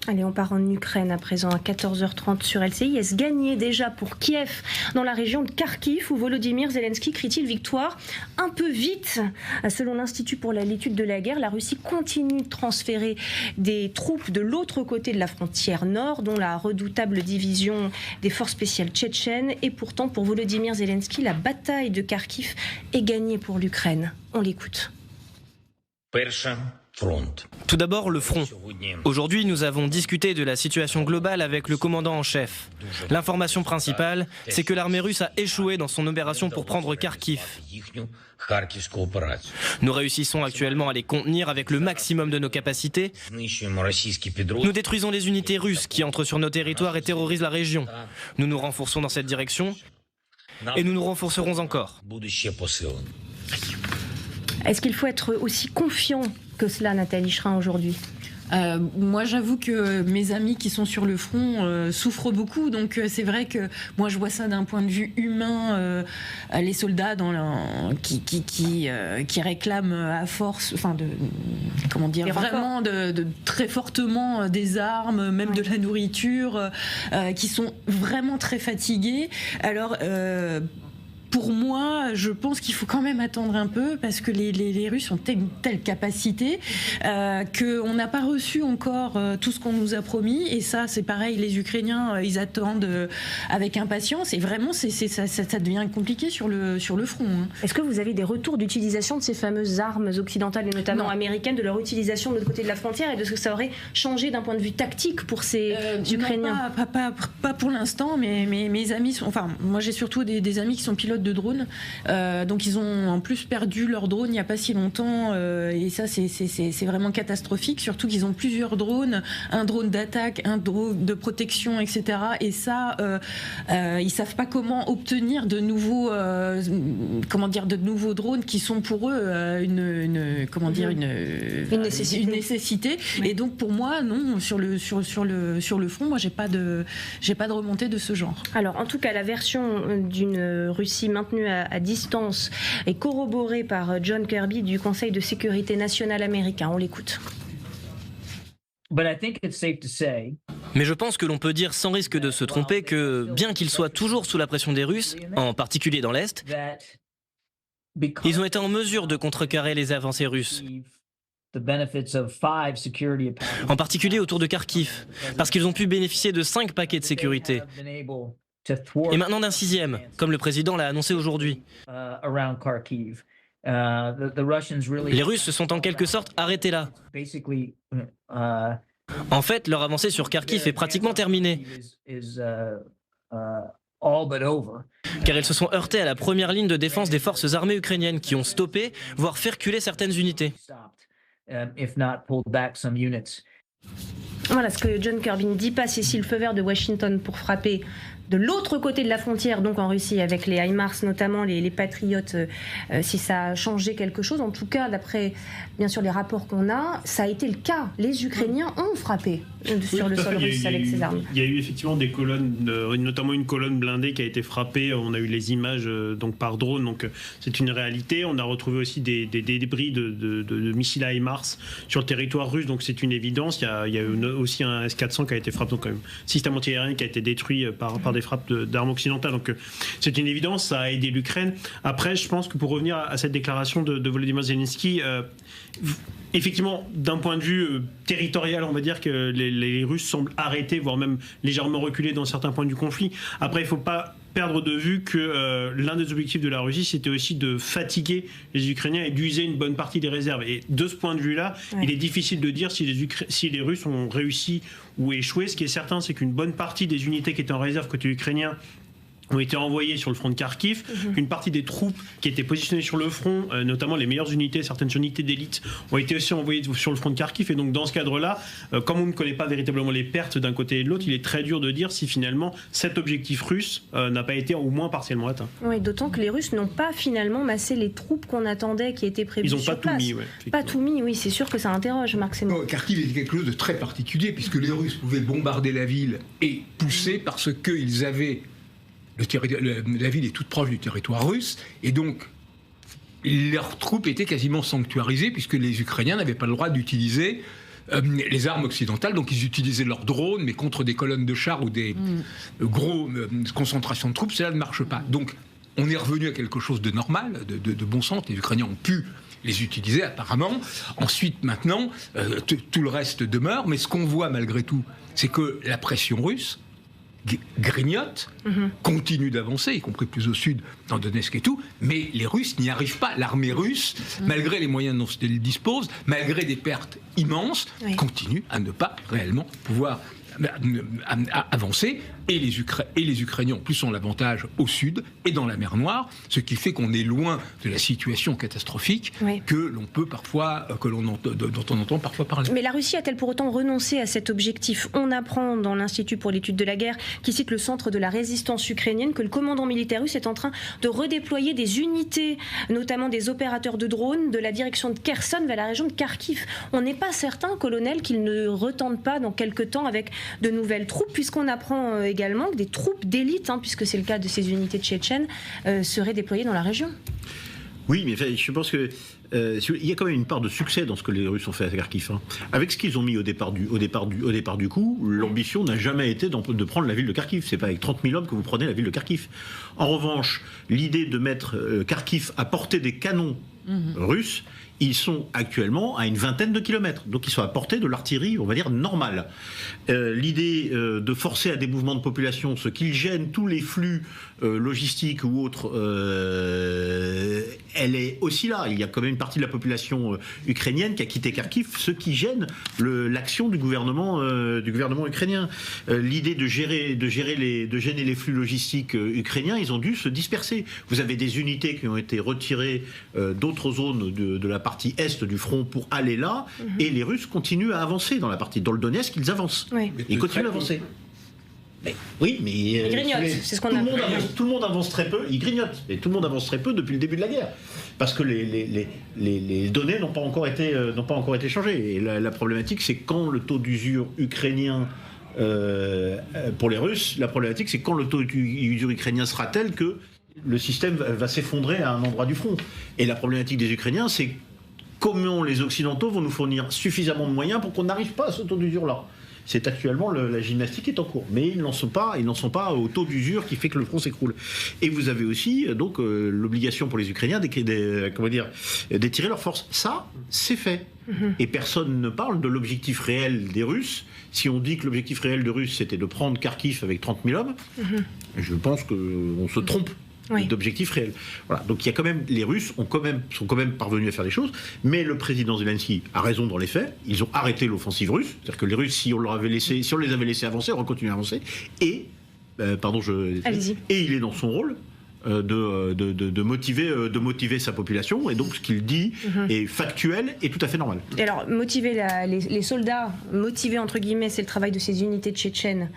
Allez, on part en Ukraine à présent à 14h30 sur LCI. Est-ce gagné déjà pour Kiev dans la région de Kharkiv où Volodymyr Zelensky crie-t-il victoire un peu vite? Selon l'Institut pour l'étude de la guerre, la Russie continue de transférer des troupes de l'autre côté de la frontière nord, dont la redoutable division des forces spéciales tchétchènes. Et pourtant, pour Volodymyr Zelensky, la bataille de Kharkiv est gagnée pour l'Ukraine. On l'écoute. Tout d'abord, le front. Aujourd'hui, nous avons discuté de la situation globale avec le commandant en chef. L'information principale, c'est que l'armée russe a échoué dans son opération pour prendre Kharkiv. Nous réussissons actuellement à les contenir avec le maximum de nos capacités. Nous détruisons les unités russes qui entrent sur nos territoires et terrorisent la région. Nous nous renforçons dans cette direction et nous nous renforcerons encore. Est-ce qu'il faut être aussi confiant que cela, Nathalie Schrin, aujourd'hui? Moi, j'avoue que mes amis qui sont sur le front souffrent beaucoup. Donc, c'est vrai que moi, je vois ça d'un point de vue humain. Les soldats qui réclament à force, enfin, vraiment de très fortement des armes, même de la nourriture, qui sont vraiment très fatigués. Alors. Pour moi, je pense qu'il faut quand même attendre un peu parce que les Russes ont une telle capacité qu'on n'a pas reçu encore tout ce qu'on nous a promis. Et ça, c'est pareil, les Ukrainiens, ils attendent avec impatience. Et vraiment, ça devient compliqué sur le front. Hein. Est-ce que vous avez des retours d'utilisation de ces fameuses armes occidentales et notamment américaines, de leur utilisation de l'autre côté de la frontière et de ce que ça aurait changé d'un point de vue tactique pour ces Ukrainiens? Non, pas pour l'instant, mais mes amis sont... Enfin, moi, j'ai surtout des amis qui sont pilotes de drones, donc ils ont en plus perdu leur drone il n'y a pas si longtemps, et ça c'est vraiment catastrophique, surtout qu'ils ont plusieurs drones, un drone d'attaque, un drone de protection, etc. Et ça, ils savent pas comment obtenir de nouveaux drones qui sont pour eux une nécessité. Oui. Et donc pour moi, non, sur le front, moi j'ai pas de remontée de ce genre. Alors en tout cas, la version d'une Russie maintenue à distance est corroborée par John Kirby du Conseil de sécurité nationale américain. On l'écoute. Mais je pense que l'on peut dire sans risque de se tromper que, bien qu'ils soient toujours sous la pression des Russes, en particulier dans l'Est, ils ont été en mesure de contrecarrer les avancées russes. En particulier autour de Kharkiv, parce qu'ils ont pu bénéficier de 5 paquets de sécurité. Et maintenant d'un 6e, comme le président l'a annoncé aujourd'hui. Les Russes se sont en quelque sorte arrêtés là. En fait, leur avancée sur Kharkiv est pratiquement terminée. Car ils se sont heurtés à la première ligne de défense des forces armées ukrainiennes qui ont stoppé, voire fait reculer certaines unités. Voilà ce que John Kirby ne dit pas, c'est si le feu vert de Washington pour frapper de l'autre côté de la frontière, donc en Russie, avec les HIMARS, notamment les patriotes, si ça a changé quelque chose. En tout cas, d'après, bien sûr, les rapports qu'on a, ça a été le cas. Les Ukrainiens ont frappé sur le sol russe avec ces armes. Il y a eu effectivement des colonnes, notamment une colonne blindée qui a été frappée. On a eu les images donc par drone, donc c'est une réalité. On a retrouvé aussi des débris de missiles à HIMARS sur le territoire russe, donc c'est une évidence. Il y a eu aussi un S-400 qui a été frappé, donc quand même, système antiaérien qui a été détruit par des frappes d'armes occidentales. Donc c'est une évidence, ça a aidé l'Ukraine. Après, je pense que pour revenir à cette déclaration de Volodymyr Zelensky, effectivement, d'un point de vue territorial, on va dire que les Russes semblent arrêtés, voire même légèrement reculés dans certains points du conflit. Après, il ne faut pas perdre de vue que l'un des objectifs de la Russie, c'était aussi de fatiguer les Ukrainiens et d'user une bonne partie des réserves. Et de ce point de vue-là, il est difficile de dire si les Russes ont réussi ou échoué. Ce qui est certain, c'est qu'une bonne partie des unités qui étaient en réserve côté ukrainien ont été envoyés sur le front de Kharkiv. Une partie des troupes qui étaient positionnées sur le front, notamment les meilleures unités, certaines unités d'élite, ont été aussi envoyées sur le front de Kharkiv. Et donc dans ce cadre-là, comme on ne connaît pas véritablement les pertes d'un côté et de l'autre, il est très dur de dire si finalement cet objectif russe n'a pas été au moins partiellement atteint. Oui, d'autant que les Russes n'ont pas finalement massé les troupes qu'on attendait, qui étaient prévues sur place. Ils n'ont pas tout mis, oui, c'est sûr que ça interroge, Marc Seymour. Kharkiv était quelque chose de très particulier, puisque les Russes pouvaient bombarder la ville et pousser parce qu'ils avaient... La ville est toute proche du territoire russe, et donc leurs troupes étaient quasiment sanctuarisées, puisque les Ukrainiens n'avaient pas le droit d'utiliser les armes occidentales. Donc ils utilisaient leurs drones, mais contre des colonnes de chars ou des gros concentrations de troupes, cela ne marche pas. Donc on est revenu à quelque chose de normal, de bon sens. Les Ukrainiens ont pu les utiliser apparemment. Ensuite, maintenant, tout le reste demeure. Mais ce qu'on voit malgré tout, c'est que la pression russe grignote, continue d'avancer, y compris plus au sud, dans Donetsk et tout, mais les Russes n'y arrivent pas. L'armée russe, malgré les moyens dont elle dispose, malgré des pertes immenses, continue à ne pas réellement pouvoir avancer. Et les Ukrainiens, en plus, ont l'avantage au sud et dans la mer Noire, ce qui fait qu'on est loin de la situation catastrophique que l'on peut parfois, dont on entend parfois parler. Mais la Russie a-t-elle pour autant renoncé à cet objectif ? On apprend dans l'Institut pour l'étude de la guerre, qui cite le centre de la résistance ukrainienne, que le commandant militaire russe est en train de redéployer des unités, notamment des opérateurs de drones, de la direction de Kherson vers la région de Kharkiv. On n'est pas certain, colonel, qu'il ne retente pas dans quelques temps avec de nouvelles troupes, puisqu'on apprend également que des troupes d'élite, puisque c'est le cas de ces unités tchétchènes, seraient déployées dans la région. Oui, mais je pense que il y a quand même une part de succès dans ce que les Russes ont fait à Kharkiv. Avec ce qu'ils ont mis au départ du coup, l'ambition n'a jamais été de prendre la ville de Kharkiv. C'est pas avec 30 000 hommes que vous prenez la ville de Kharkiv. En revanche, l'idée de mettre Kharkiv à portée des canons russes, ils sont actuellement à une vingtaine de kilomètres. Donc ils sont à portée de l'artillerie, on va dire, normale. L'idée de forcer à des mouvements de population, ce qui gêne tous les flux logistiques ou autres, elle est aussi là. Il y a quand même une partie de la population ukrainienne qui a quitté Kharkiv, ce qui gêne l'action du gouvernement ukrainien. L'idée de gêner les flux logistiques ukrainiens, ils ont dû se disperser. Vous avez des unités qui ont été retirées d'autres zones de la partie est du front pour aller là, et les Russes continuent à avancer dans le Donetsk, ils avancent. Ils continuent à avancer. Mais, oui, mais ils grignotent, c'est ce qu'on a tout le monde avance très peu, ils grignotent. Et tout le monde avance très peu depuis le début de la guerre. Parce que les données n'ont pas encore été changées. Et la problématique, c'est quand le taux d'usure ukrainien pour les Russes, la problématique, c'est quand le taux d'usure ukrainien sera tel que le système va s'effondrer à un endroit du front. Et la problématique des Ukrainiens, c'est comment les Occidentaux vont nous fournir suffisamment de moyens pour qu'on n'arrive pas à ce taux d'usure-là. C'est actuellement la gymnastique est en cours, mais ils n'en sont pas au taux d'usure qui fait que le front s'écroule. Et vous avez aussi donc l'obligation pour les Ukrainiens d'étirer leurs forces. Ça, c'est fait. Et personne ne parle de l'objectif réel des Russes. Si on dit que l'objectif réel des Russes c'était de prendre Kharkiv avec 30 000 hommes, je pense qu'on se trompe. D'objectifs réels. Voilà. Donc il y a quand même, les Russes sont quand même parvenus à faire des choses, mais le président Zelensky a raison dans les faits. Ils ont arrêté l'offensive russe, c'est-à-dire que les Russes, si on les avait laissés avancer, on aurait continué à avancer. Et il est dans son rôle de motiver sa population, et donc ce qu'il dit est factuel et tout à fait normal. Et alors motiver les soldats, motiver entre guillemets, c'est le travail de ces unités tchétchènes.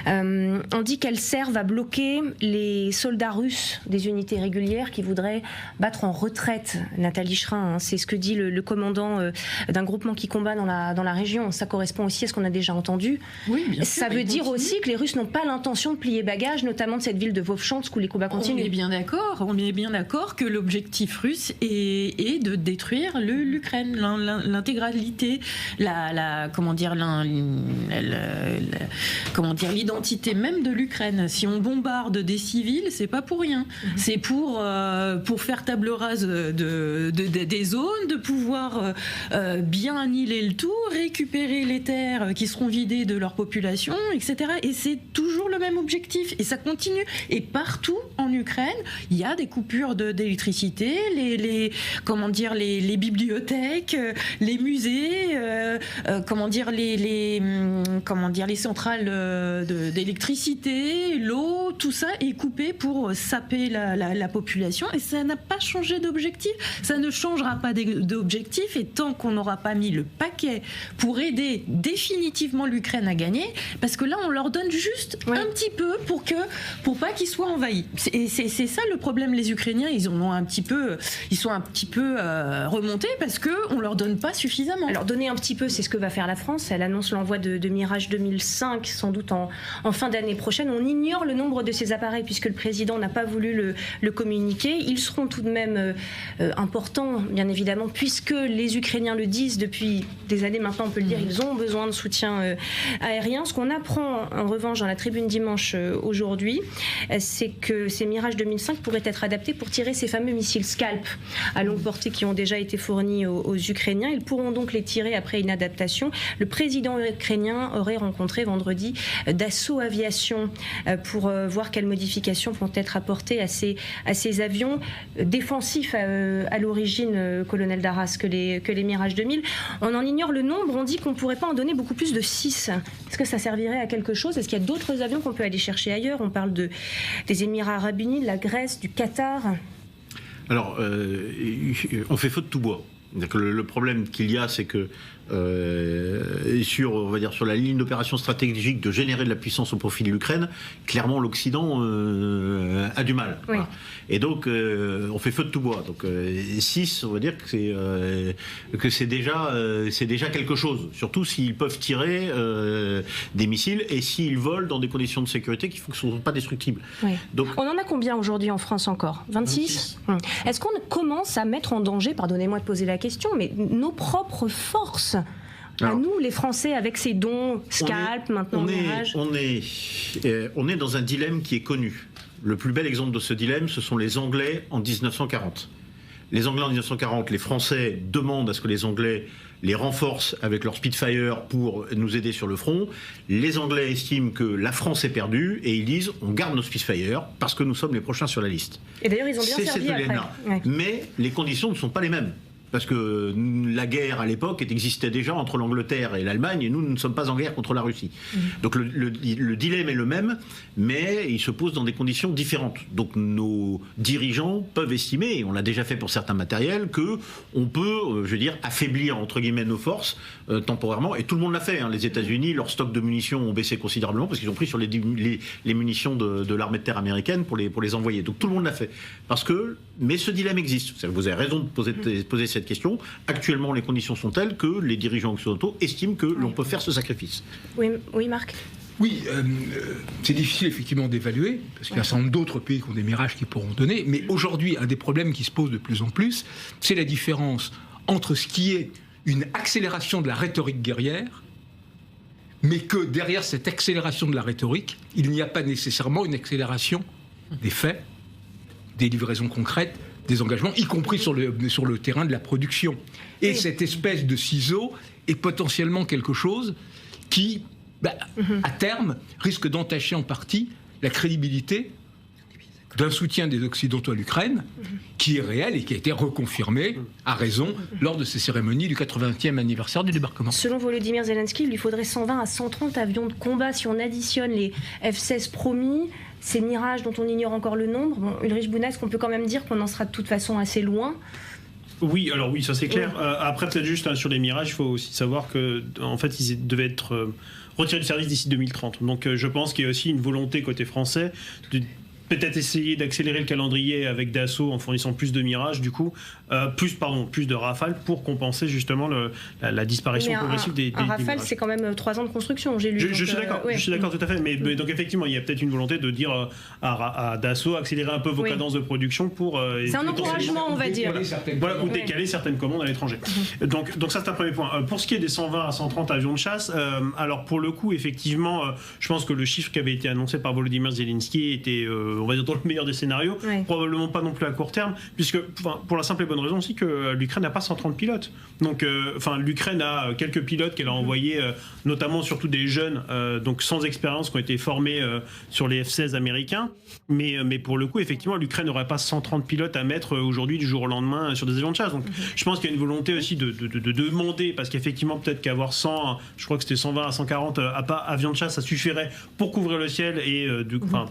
On dit qu'elles servent à bloquer les soldats russes des unités régulières qui voudraient battre en retraite. Nathalie Schrin, c'est ce que dit le commandant d'un groupement qui combat dans la région. Ça correspond aussi à ce qu'on a déjà entendu. Oui, bien sûr, ça veut dire aussi que les Russes n'ont pas l'intention de plier bagage, notamment de cette ville de Vovchansk où les combats continuent. On est bien d'accord que l'objectif russe est de détruire l'Ukraine, l'intégralité, l'identité même de l'Ukraine. Si on bombarde des civils, c'est pas pour rien. C'est pour faire table rase des zones, de pouvoir bien annihiler le tout, récupérer les terres qui seront vidées de leur population, etc. Et c'est toujours le même objectif. Et ça continue. Et partout en Ukraine, il y a des coupures d'électricité, les bibliothèques, les musées, les centrales d'électricité, l'eau, tout ça est coupé pour saper la population, et ça n'a pas changé d'objectif. Ça ne changera pas d'objectif, et tant qu'on n'aura pas mis le paquet pour aider définitivement l'Ukraine à gagner, parce que là on leur donne juste un petit peu pour pas qu'ils soient envahis. C'est ça le problème. Les Ukrainiens, ils sont un petit peu remontés parce que on leur donne pas suffisamment. Alors donner un petit peu, c'est ce que va faire la France. Elle annonce l'envoi de Mirage 2005, sans doute en en fin d'année prochaine. On ignore le nombre de ces appareils puisque le président n'a pas voulu le communiquer. Ils seront tout de même importants, bien évidemment, puisque les Ukrainiens le disent depuis des années maintenant, on peut le dire, ils ont besoin de soutien aérien. Ce qu'on apprend en revanche dans la Tribune dimanche aujourd'hui, c'est que ces Mirage 2005 pourraient être adaptés pour tirer ces fameux missiles Scalp à longue portée qui ont déjà été fournis aux Ukrainiens. Ils pourront donc les tirer après une adaptation. Le président ukrainien aurait rencontré vendredi Dassault Aviation pour voir quelles modifications vont être apportées à ces avions défensifs à l'origine, colonel Darras, que les Mirage 2000. On en ignore le nombre. On dit qu'on ne pourrait pas en donner beaucoup plus de 6. Est-ce que ça servirait à quelque chose? Est-ce qu'il y a d'autres avions qu'on peut aller chercher ailleurs? On parle des Émirats arabes unis, de la Grèce, du Qatar. Alors, on fait feu de tout bois. Le problème qu'il y a, c'est que on va dire, sur la ligne d'opération stratégique de générer de la puissance au profit de l'Ukraine, clairement l'Occident a du mal. Oui. Voilà. Et donc on fait feu de tout bois. Donc 6, on va dire que c'est déjà quelque chose. Surtout s'ils peuvent tirer des missiles et s'ils volent dans des conditions de sécurité qui ne sont pas destructibles. Oui. Donc, on en a combien aujourd'hui en France encore? 26. Est-ce qu'on commence à mettre en danger, pardonnez-moi de poser la question, mais nos propres forces? À nous, les Français, avec ces dons, Scalp, maintenant Mirage. On est dans un dilemme qui est connu. Le plus bel exemple de ce dilemme, ce sont les Anglais en 1940. Les Anglais en 1940, les Français demandent à ce que les Anglais les renforcent avec leur Spitfire pour nous aider sur le front. Les Anglais estiment que la France est perdue et ils disent on garde nos Spitfire parce que nous sommes les prochains sur la liste. Et d'ailleurs, ils ont bien servi après. Ouais. Mais les conditions ne sont pas les mêmes. Parce que la guerre à l'époque existait déjà entre l'Angleterre et l'Allemagne et nous ne sommes pas en guerre contre la Russie. Donc le dilemme est le même, mais il se pose dans des conditions différentes. Donc nos dirigeants peuvent estimer, et on l'a déjà fait pour certains matériels, qu'on peut, affaiblir entre guillemets nos forces temporairement. Et tout le monde l'a fait. Les États-Unis, leurs stocks de munitions ont baissé considérablement parce qu'ils ont pris sur les munitions de l'armée de terre américaine pour les envoyer. Donc tout le monde l'a fait. Mais ce dilemme existe. Vous avez raison de poser cette question. Actuellement, les conditions sont telles que les dirigeants occidentaux estiment que l'on peut faire ce sacrifice. Oui, Marc. Oui, c'est difficile effectivement d'évaluer, parce qu'il y a un certain nombre d'autres pays qui ont des mirages qui pourront donner, mais aujourd'hui, un des problèmes qui se pose de plus en plus, c'est la différence entre ce qui est une accélération de la rhétorique guerrière, mais que derrière cette accélération de la rhétorique, il n'y a pas nécessairement une accélération des faits, des livraisons concrètes, des engagements, y compris sur le terrain de la production. Et cette espèce de ciseau est potentiellement quelque chose qui, à terme, risque d'entacher en partie la crédibilité d'un soutien des Occidentaux à l'Ukraine, qui est réel et qui a été reconfirmé, à raison, lors de ces cérémonies du 80e anniversaire du débarquement. Selon Volodymyr Zelensky, il lui faudrait 120 à 130 avions de combat si on additionne les F-16 promis, ces Mirages dont on ignore encore le nombre. Ulrich Bouna, est-ce qu'on peut quand même dire qu'on en sera de toute façon assez loin? Oui, ça c'est clair. Après, peut-être juste sur les Mirages, il faut aussi savoir qu'en fait, ils devaient être retirés du service d'ici 2030. Donc je pense qu'il y a aussi une volonté côté français de peut-être essayer d'accélérer le calendrier avec Dassault en fournissant plus de Mirages, du coup, plus de Rafale pour compenser justement la disparition progressive des Rafale, c'est quand même 3 ans de construction, j'ai lu. Je suis d'accord, je suis d'accord tout à fait. Mais donc effectivement, il y a peut-être une volonté de dire à Dassault, accélérer un peu vos cadences de production pour... c'est un encouragement, on va dire. Ou décaler certaines commandes à l'étranger. Donc ça, c'est un premier point. Pour ce qui est des 120 à 130 avions de chasse, alors pour le coup, effectivement, je pense que le chiffre qui avait été annoncé par Volodymyr Zelensky était... on va dire dans le meilleur des scénarios, probablement pas non plus à court terme, puisque pour la simple et bonne raison aussi que l'Ukraine n'a pas 130 pilotes. Donc, l'Ukraine a quelques pilotes qu'elle a envoyés, notamment surtout des jeunes, donc sans expérience, qui ont été formés sur les F-16 américains. Mais pour le coup, effectivement, l'Ukraine n'aurait pas 130 pilotes à mettre aujourd'hui du jour au lendemain sur des avions de chasse. Donc, je pense qu'il y a une volonté aussi de demander, parce qu'effectivement, peut-être qu'avoir 100, je crois que c'était 120 à 140 avions de chasse, ça suffirait pour couvrir le ciel et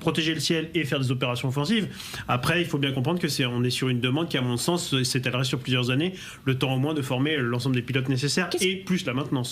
protéger le ciel et faire des opérations offensives. Après, il faut bien comprendre que on est sur une demande qui, à mon sens, s'étalerait sur plusieurs années, le temps au moins de former l'ensemble des pilotes nécessaires et plus la maintenance.